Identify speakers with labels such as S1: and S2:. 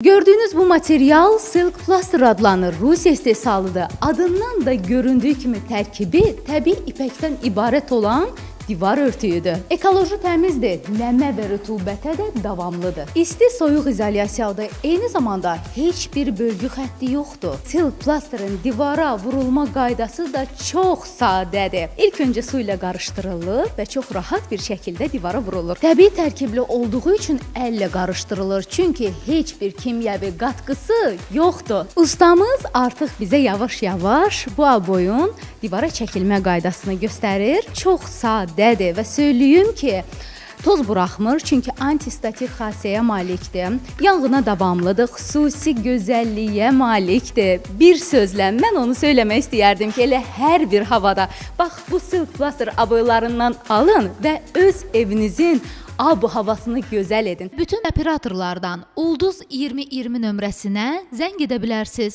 S1: Gördüğünüz bu material Silk Plaster adlanır. Rusiya istehsalıdır. Adından da göründüğü kimi tərkibi təbii ipəkdən ibarət olan divar örtüyüdür. Ekoloji təmizdir, nəmə və rütubətə də davamlıdır. İsti soyuq izolyasiyadır. Eyni zamanda heç bir bölgü xətti yoxdur. Silk Plaster'ın divara vurulma qaydası da çox sadədir. İlk öncə su ilə qarışdırılır və çox rahat bir şəkildə divara vurulur. Təbii tərkibli olduğu üçün əllə qarışdırılır. Çünki heç bir kimyəvi qatqısı yoxdur. Ustamız artıq bizə yavaş-yavaş bu aboyun divara çəkilmə qaydasını göstərir. Çox sadədir və söyləyim ki, toz buraxmır, çünki antistatik xassəyə malikdir. Yanğına davamlıdır, xüsusi gözəlliyə malikdir. Bir sözlə mən onu söyləmək istəyərdim ki, elə hər bir havada bax bu Silk Plaster aboylarından alın və öz evinizin ab-havasını gözəl edin.
S2: Bütün operatorlardan Ulduz 2020 nömrəsinə zəng edə bilərsiniz.